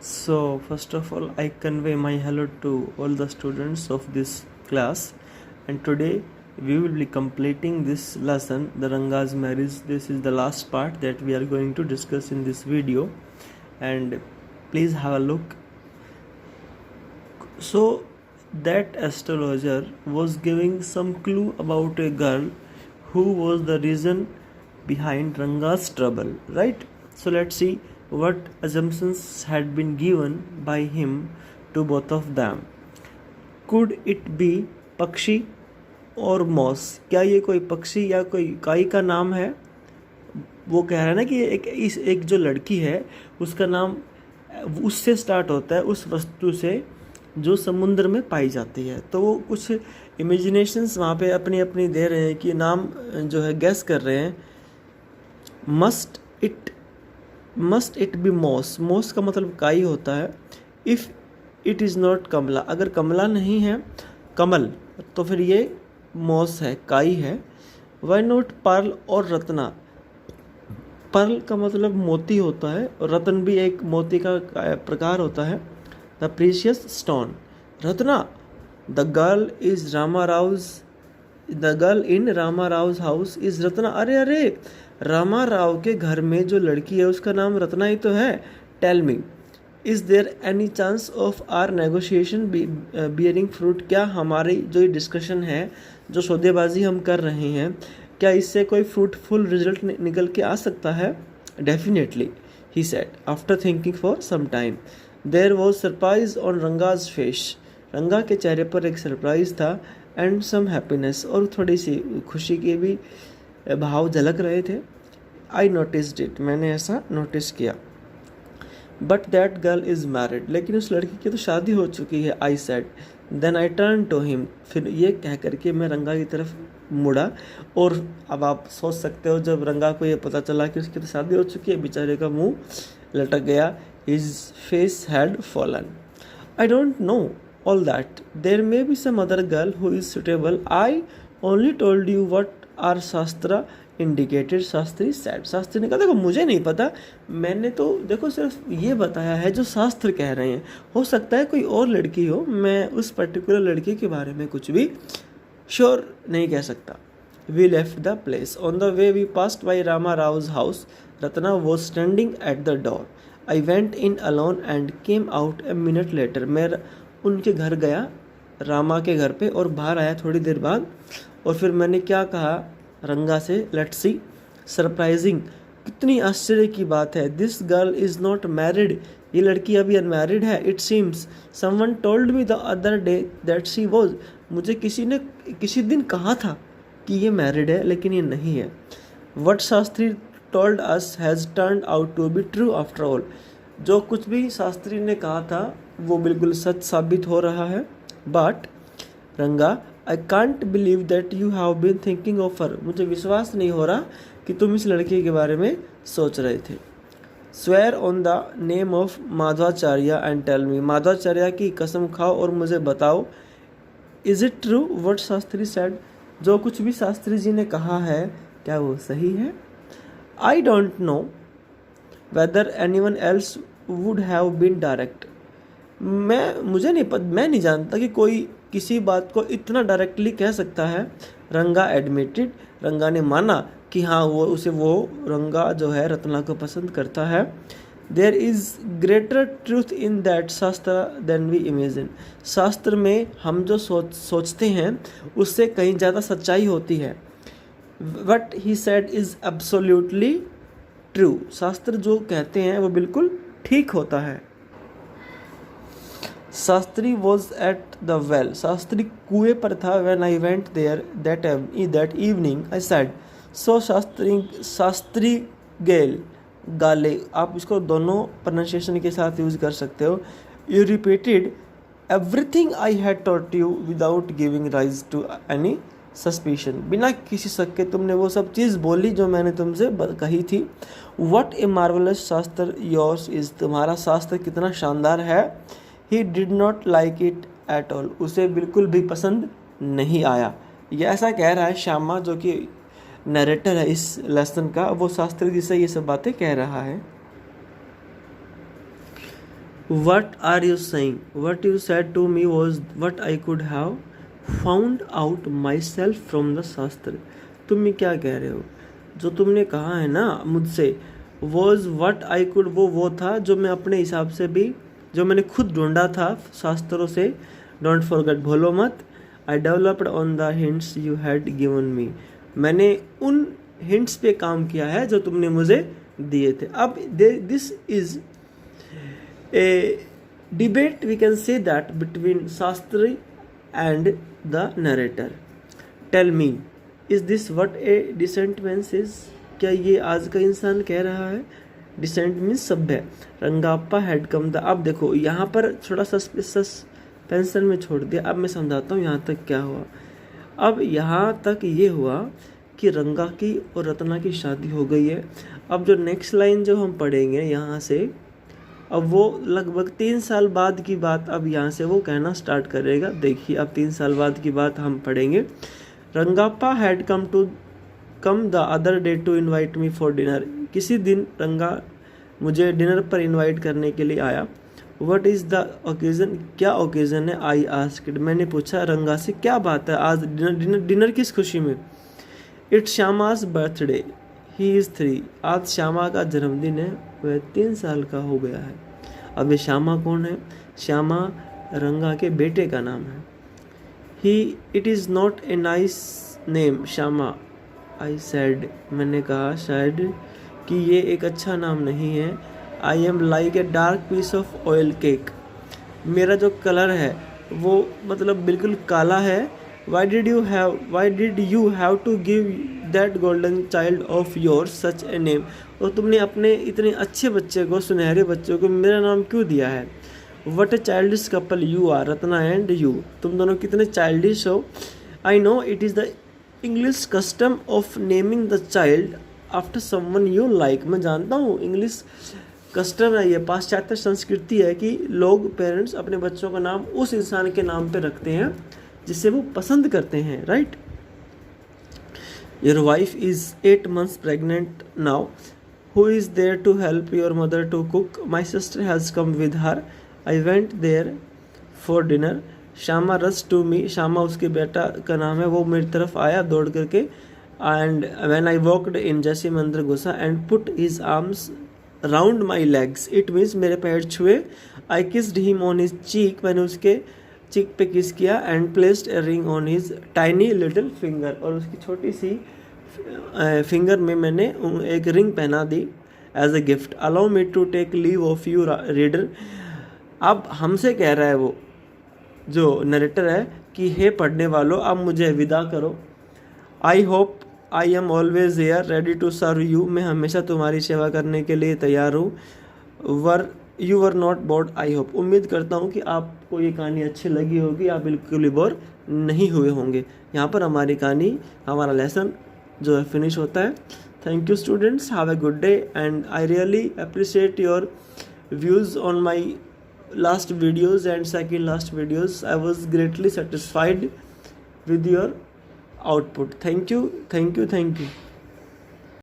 So, first of all, I convey my hello to all the students of this class, and today we will be completing this lesson, the Ranga's marriage. This is the last part that we are going to discuss in this video, and please have a look. So, that astrologer was giving some clue about a girl who was the reason behind Ranga's trouble, right? So let's see what assumptions had been given by him to both of them. Could it be पक्षी और moss? क्या ये कोई पक्षी या कोई काई का नाम है? वो कह रहा है ना कि एक जो लड़की है उसका नाम उससे स्टार्ट होता है, उस वस्तु से जो समुद्र में पाई जाती है। तो वो कुछ इमेजिनेशंस वहाँ पे अपनी अपनी दे रहे हैं कि नाम जो है गैस कर रहे हैं। Must it be moss? Moss का मतलब काई होता है। If it is not Kamala, अगर कमला नहीं है कमल, तो फिर ये मॉस है, काई है। वाई नॉट पर्ल और रत्ना? पर्ल का मतलब मोती होता है और रत्न भी एक मोती का प्रकार होता है। The precious stone. Ratna, the girl in Rama Rao house is Ratna. अरे रामा राव के घर में जो लड़की है उसका नाम रत्ना ही तो है। Tell me, is there any chance of our negotiation bearing fruit? क्या हमारी जो डिस्कशन है, जो सौदेबाजी हम कर रहे हैं, क्या इससे कोई फ्रूटफुल रिजल्ट निकल के आ सकता है? Definitely, he said after thinking for some time. There was surprise on Ranga's face. Ranga के चेहरे पर एक सरप्राइज था एंड सम हैप्पीनेस, और थोड़ी सी खुशी के भी भाव झलक रहे थे। आई नोटिस्ड इट, मैंने ऐसा नोटिस किया। But that girl is married, लेकिन उस लड़की की तो शादी हो चुकी है। I said. Then I turn to him, फिर ये कह करके मैं रंगा की तरफ मुड़ा। और अब आप सोच सकते हो, जब रंगा को ये पता चला कि उसकी तो शादी हो चुकी है, बेचारे का मुंह लटक गया। His face had fallen. I don't no all that. There may be some other girl who is suitable. I only told you what our Shastra indicated. Shastri said. Shastri ने कहा देखो मुझे नहीं पता, मैंने तो देखो सिर्फ ये बताया है जो शास्त्र कह रहे हैं। हो सकता है कोई और लड़की हो, मैं उस पर्टिकुलर लड़की के बारे में कुछ भी श्योर नहीं कह सकता। We left the place. On the way we passed by Rama Rao's house. Ratna was standing at the door. I went in alone and came out a minute later. मैं उनके घर गया, रामा के घर पे, और बाहर आया थोड़ी देर बाद। और फिर मैंने क्या कहा रंगा से? Let's see. सरप्राइजिंग, कितनी आश्चर्य की बात है। This girl is not married, ये लड़की अभी अनमैरिड है। It seems someone told me the other day that she was, मुझे किसी ने किसी दिन कहा था कि ये मैरिड है, लेकिन ये नहीं है। What Shastri told us has turned out to be true after all, जो कुछ भी शास्त्री ने कहा था वो बिल्कुल सच साबित हो रहा है। But Ranga, I can't believe that you have been thinking of her, मुझे विश्वास नहीं हो रहा कि तुम इस लड़की के बारे में सोच रहे थे। Swear on the name of Madhavacharya and tell me, Madhavacharya की कसम खाओ और मुझे बताओ। Is it true what Shastri said, जो कुछ भी शास्त्री जी ने कहा है क्या वो सही है? I don't know whether anyone else would have been direct, मैं नहीं जानता कि कोई किसी बात को इतना डायरेक्टली कह सकता है। रंगा एडमिटेड, रंगा ने माना कि हाँ वो रंगा जो है रत्ना को पसंद करता है। There is greater truth in that shastra then we imagine, शास्त्र में हम जो सोचते हैं उससे कहीं ज़्यादा सच्चाई होती है। What he said is absolutely true, शास्त्र जो कहते हैं वो बिल्कुल ठीक होता है। Shastri was at the well, Shastri कुएं पर था। When I went there that evening I said, so Shastri गेल गाले, आप इसको दोनों प्रोनाउंसिएशन के साथ यूज कर सकते हो। You repeated everything I had taught you without giving rise to any suspicion, बिना किसी शक के तुमने वो सब चीज़ बोली जो मैंने तुमसे कही थी। व्हाट ए मार्वलस शास्त्र योर्स इज़, तुम्हारा शास्त्र कितना शानदार है। He did not like it at all, उसे बिल्कुल भी पसंद नहीं आया। ये ऐसा कह रहा है श्यामा, जो कि नरेटर है इस लेसन का, वो शास्त्री जी से ये सब बातें कह रहा है। What are you saying? What you said to me was what I could have found out myself from the शास्त्र. तुम ये क्या कह रहे हो? जो तुमने कहा है ना मुझसे, was what I could, वो था जो मैं अपने हिसाब से भी, जो मैंने खुद ढूंढा था शास्त्रों से. डोंट फॉरगेट, भूलो मत. I developed on the hints you had given me. मैंने उन हिंट्स पे काम किया है जो तुमने मुझे दिए थे. अब this is a debate, we can say that, between Shastri and the narrator. Tell me, is this what a decent man says? क्या ये आज का इंसान कह रहा है? डिसेंट मीन्स सभ्य. रंगाप्पा हैड कम द. अब देखो यहाँ पर थोड़ा सस्पेंशन में छोड़ दिया. अब मैं समझाता हूँ यहाँ तक क्या हुआ. अब यहाँ तक ये हुआ कि रंगा की और रत्ना की शादी हो गई है. अब जो नेक्स्ट लाइन जो हम पढ़ेंगे यहाँ से, अब वो लगभग 3 साल बाद की बात अब यहाँ से वो कहना स्टार्ट करेगा. देखिए अब 3 साल बाद की बात हम पढ़ेंगे. Rangappa had come the other day to invite me for dinner. किसी दिन रंगा मुझे डिनर पर इनवाइट करने के लिए आया. What is the occasion? क्या ओकेज़न है? I asked. मैंने पूछा रंगा से क्या बात है आज डिनर किस खुशी में? It's Shyama's birthday, he is 3. आज श्यामा का जन्मदिन है, वह 3 साल का हो गया है. अब ये श्यामा कौन है? श्यामा रंगा के बेटे का नाम है. It is not a nice name Shyama, I said. मैंने कहा शायद कि ये एक अच्छा नाम नहीं है. I am like a dark piece of oil cake. मेरा जो कलर है वो मतलब बिल्कुल काला है. Why did you have to give that golden child of yours such a name? और तुमने अपने इतने अच्छे बच्चे को, सुनहरे बच्चे को मेरा नाम क्यों दिया है? What a childish couple you are, Ratna and you. तुम दोनों कितने childish हो. I know it is the English custom of naming the child after someone you like. मैं जानता हूँ इंग्लिश कस्टम है, ये पाश्चात्य संस्कृति है कि लोग पेरेंट्स अपने बच्चों का नाम उस इंसान के नाम पे रखते हैं जिससे वो पसंद करते हैं. Right. Your wife is 8 months pregnant now. Who is there to help your mother to cook? My sister has come with her. I went there for dinner. Shyama रस टू मी. श्यामा उसके बेटा का नाम है, वो मेरी तरफ आया दौड़ करके. And when I walked in, जैसे मैं अंदर घुसा, and put his arms round my legs. It means मेरे पैर छुए. I kissed him on his cheek. मैंने उसके चिक पे किस किया. And placed a ring on his tiny little finger. और उसकी छोटी सी फिंगर में मैंने एक रिंग पहना दी as a gift. Allow me to take leave of you reader. अब हमसे कह रहा है वो जो नरेटर है कि हे पढ़ने वालों अब मुझे विदा करो. I hope I am always here ready to serve you. मैं हमेशा तुम्हारी सेवा करने के लिए तैयार हूँ. You were not bored I hope. उम्मीद करता हूँ कि आपको ये कहानी अच्छी लगी होगी, आप बिल्कुल भी बोर नहीं हुए होंगे. यहाँ पर हमारी कहानी, हमारा लेसन जो है फिनिश होता है. Thank you students, have a good day and I really appreciate your views on my last videos and second last videos. I was greatly satisfied with your output. Thank you.